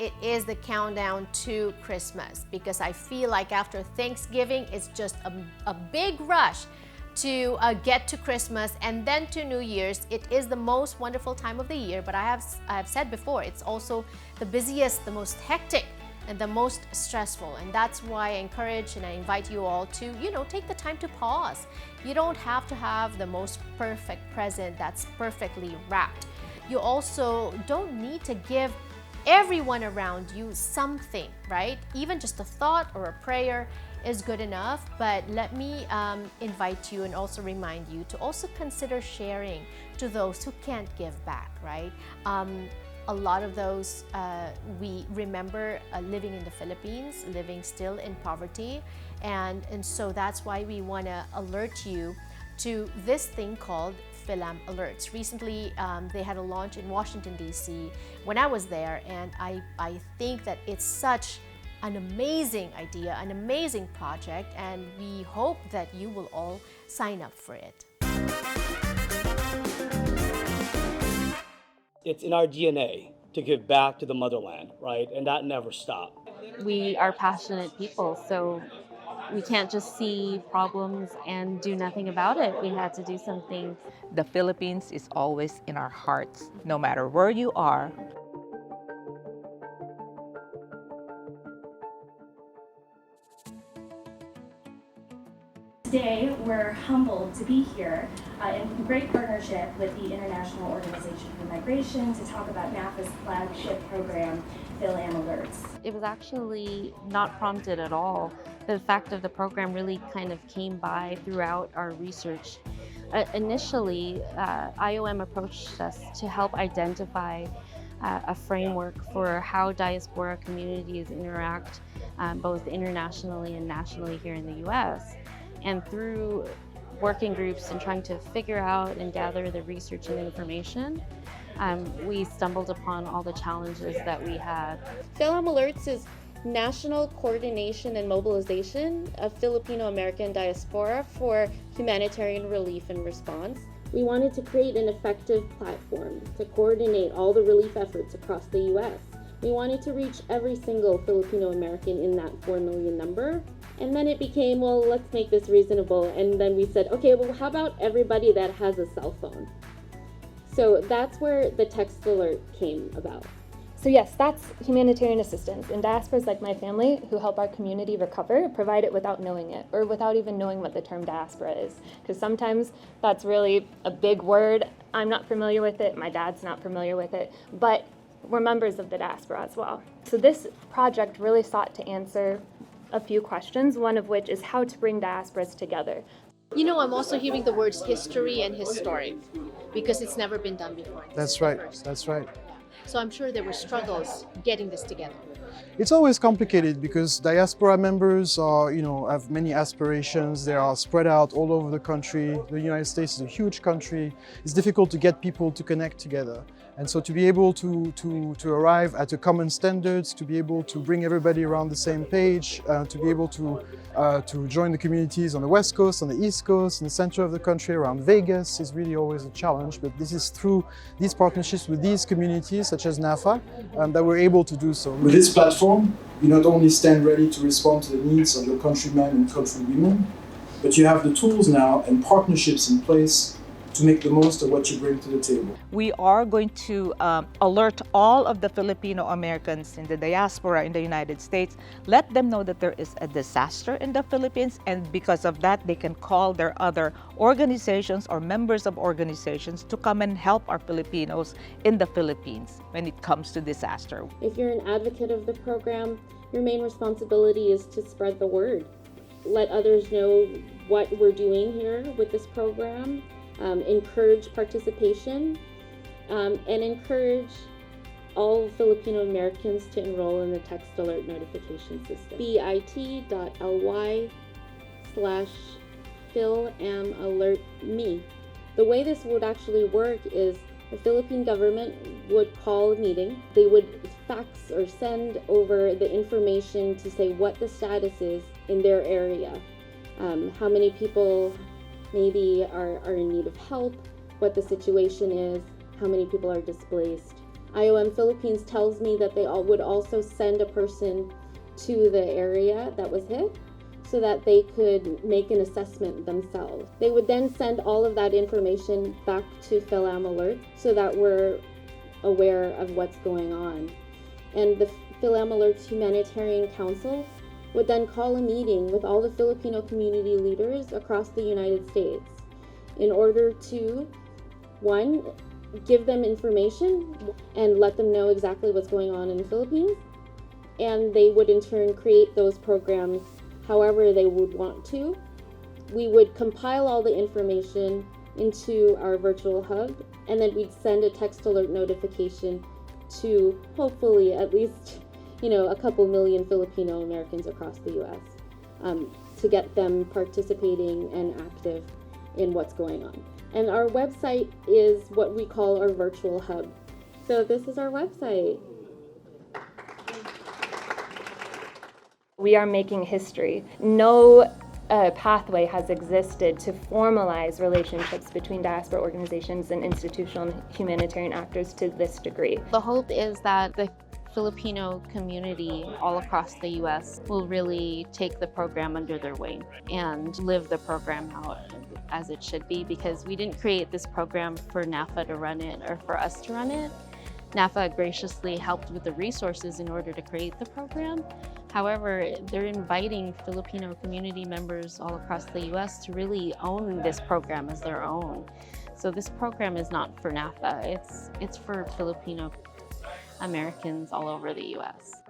it is the countdown to Christmas, because I feel like after Thanksgiving, it's just a big rush to get to Christmas and then to New Year's. It is the most wonderful time of the year, but I have said before, it's also the busiest, the most hectic, and the most stressful. And that's why I encourage and I invite you all to, take the time to pause. You don't have to have the most perfect present that's perfectly wrapped. You also don't need to give everyone around you something, right? Even just a thought or a prayer is good enough. But let me invite you and also remind you to also consider sharing to those who can't give back, right? A lot of those we remember living in the Philippines, living still in poverty, and so that's why we want to alert you to this thing called FilAm Alerts. Recently, they had a launch in Washington, D.C. when I was there, and I think that it's such an amazing idea, an amazing project, and we hope that you will all sign up for it. It's in our DNA to give back to the motherland, right? And that never stopped. We are passionate people, so we can't just see problems and do nothing about it. We had to do something. The Philippines is always in our hearts, no matter where you are. Today, we're humbled to be here in great partnership with the International Organization for Migration to talk about NaFFA's flagship program, FilAm Alerts. It was actually not prompted at all. The fact of the program really kind of came by throughout our research. Initially, IOM approached us to help identify a framework for how diaspora communities interact both internationally and nationally here in the US. And through working groups and trying to figure out and gather the research and information, we stumbled upon all the challenges that we had. FilAm Alerts is national coordination and mobilization of Filipino-American diaspora for humanitarian relief and response. We wanted to create an effective platform to coordinate all the relief efforts across the U.S. We wanted to reach every single Filipino-American in that 4 million number. And then it became, well, let's make this reasonable. And then we said, okay, well, how about everybody that has a cell phone? So that's where the text alert came about. So yes, that's humanitarian assistance, and diasporas like my family who help our community recover provide it without knowing it, or without even knowing what the term diaspora is. Because sometimes that's really a big word. I'm not familiar with it, my dad's not familiar with it, but we're members of the diaspora as well. So this project really sought to answer a few questions, one of which is how to bring diasporas together. I'm also hearing the words history and historic, because it's never been done before. That's right, that's right. So I'm sure there were struggles getting this together. It's always complicated because diaspora members are, have many aspirations. They are spread out all over the country. The United States is a huge country. It's difficult to get people to connect together. And so to be able to arrive at a common standards, to be able to bring everybody around the same page, to be able to join the communities on the West Coast, on the East Coast, in the center of the country, around Vegas, is really always a challenge. But this is through these partnerships with these communities, such as NaFFA, that we're able to do so. With this platform, you not only stand ready to respond to the needs of your countrymen and countrywomen, but you have the tools now and partnerships in place to make the most of what you bring to the table. We are going to alert all of the Filipino-Americans in the diaspora in the United States, let them know that there is a disaster in the Philippines, and because of that, they can call their other organizations or members of organizations to come and help our Filipinos in the Philippines when it comes to disaster. If you're an advocate of the program, your main responsibility is to spread the word. Let others know what we're doing here with this program. Encourage participation, and encourage all Filipino-Americans to enroll in the text alert notification system. bit.ly/FilAmAlertMe. The way this would actually work is the Philippine government would call a meeting. They would fax or send over the information to say what the status is in their area, how many people maybe are in need of help, what the situation is, how many people are displaced, IOM Philippines tells me that they would also send a person to the area that was hit so that they could make an assessment themselves. They would then send all of that information back to FilAm Alerts so that we're aware of what's going on. And the FilAm Alerts Humanitarian Council would then call a meeting with all the Filipino community leaders across the United States in order to, one, give them information and let them know exactly what's going on in the Philippines. And they would in turn create those programs however they would want to. We would compile all the information into our virtual hub, and then we'd send a text alert notification to hopefully at least, a couple million Filipino-Americans across the US to get them participating and active in what's going on. And our website is what we call our virtual hub. So this is our website. We are making history. No pathway has existed to formalize relationships between diaspora organizations and institutional humanitarian actors to this degree. The hope is that the Filipino community all across the U.S. will really take the program under their wing and live the program out as it should be, because we didn't create this program for NaFFAA to run it or for us to run it. NaFFAA graciously helped with the resources in order to create the program. However, they're inviting Filipino community members all across the U.S. to really own this program as their own. So this program is not for NaFFAA, it's for Filipino-Americans all over the U.S.